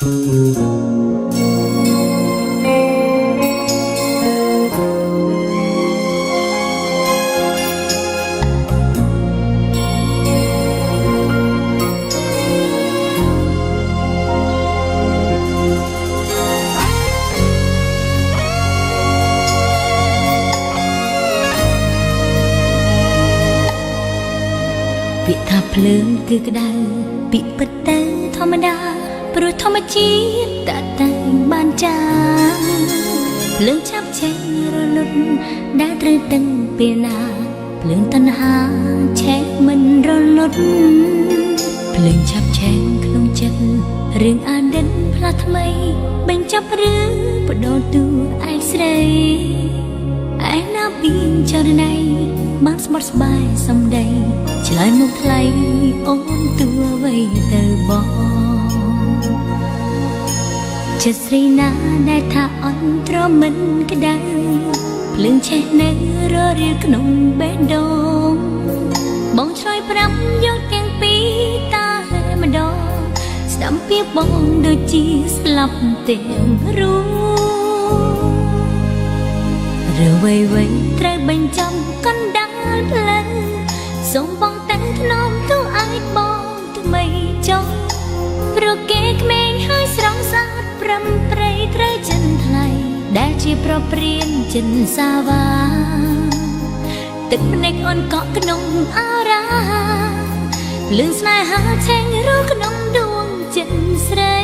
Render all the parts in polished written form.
ពាក្យថាភ្លើងគឺក្តៅពីពិតទៅធម្មតាព្រោះធម្មជាតិតតែងបានចាភ្លើងឆាប់ឆេះរលត់ដែលត្រូវដឹងពេលណាភ្លើងតណ្ហាឆេះមិនរលត់ភ្លើងឆាប់ឆេះក្នុងចិត្តរឿងអតីតផ្លាស់ថ្មីបញ្ចប់រឿងបដូរតួឯងស្រីឯណាពីចរណៃបានស្បត់ស្បាយសំដីឆ្លើយមកថ្លៃអូនតួអ្វីទៅបងចិត្តស្រីណាដែលថាអន់ទ្រាំមិនក្តៅភ្លើងឆេះនៅររៀលក្នុងបេះដូងបងឆ្លើយប្រាប់យកទាំងពីរតាម្ដងស្ដាំពីបងដូចជាស្លាប់ទាំងរូបរឿងវៃត្រូវបញ្ចាំកណ្ដាលផ្លូវសូមបងតាំងថ្នមទូឲ្យបងថ្មីចុះព្រោះគេក្មេងហើយស្រងសាទប្រំប្រៃត្រូវចិនថ្លៃដែលជាប្រព្រានចិនសាវាទឹកភ្នែកអូនកក់ក្នុងអរាលឿនស្នេហាឆេងរស់ក្នុងដួងចិត្តស្រី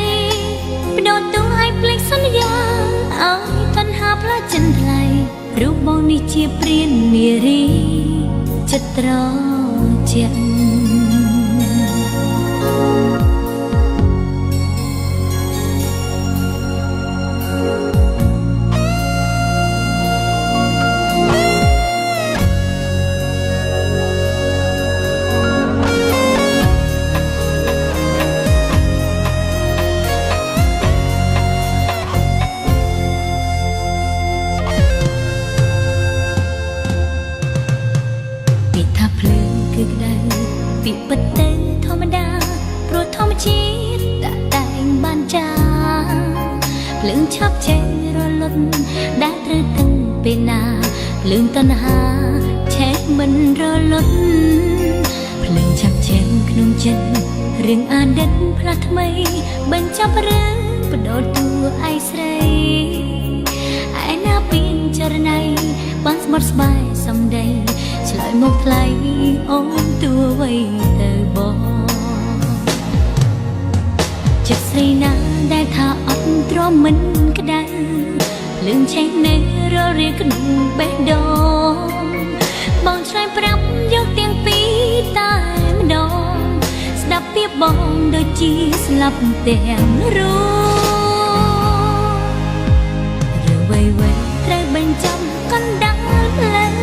បដូរតួឲ្យភ្លេចសន្យាឲ្យតណ្ហាផ្លាស់ចិនថ្លៃរូបបងនេះជាព្រាននារីចិត្តត្រជាក់គឺក្តៅពីពិតទៅធម្មតាព្រោះធម្មជាតិតតែងបានចាភ្លើងឆាប់ឆេះរលត់ដែលត្រូវដឹងពេលណាភ្លើងតណ្ហាឆេះមិនរលត់ភ្លើងឆាប់ឆេះក្នុងចិត្តរឿងអតីតផ្លាស់ថ្មីបញ្ចប់រឿងបដូរតួឯស្រីឯណាពីចរណៃបានស្បត់ស្បាយសំដីឆ្លើយមកថ្លៃអូនតួអ្វីទៅបងចិត្តស្រីណាដែលថាអត់ទ្រាំមិនក្តៅភ្លើងឆេះនៅររៀលក្នុងបេះដូងបងឆ្លើយប្រាប់យកទាំងពីរតែម្ដងស្ដាប់ពីបងដូចជាស្លាប់ទាំងរូបរឿងវៃត្រូវបញ្ចាំកណ្ដាលផ្លូវ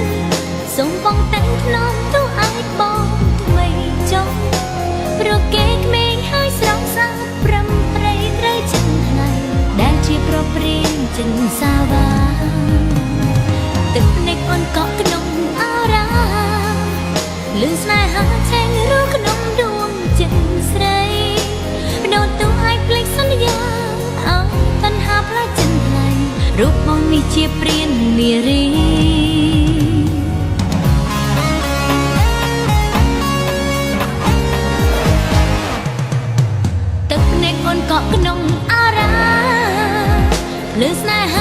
សូមបងតាំងថ្នមទូឲ្យបងថ្មីចុះព្រោះគេក្មេងហើយស្រងសាទប្រំប្រៃត្រូវចិនថ្លៃដែលជាប្រព្រានចិនសាវាទឹកភ្នែកអូនកក់ក្នុងអរាលឿនស្នេហាឆេងរស់ក្នុងដួងចិត្តស្រីបដូរតួឲ្យភ្លេចសន្យាឲ្យតណ្ហាផ្លាស់ចិនថ្លៃរូបបងនេះជាព្រាននារីកក់ក្នុងអារាលឿនស្នេហា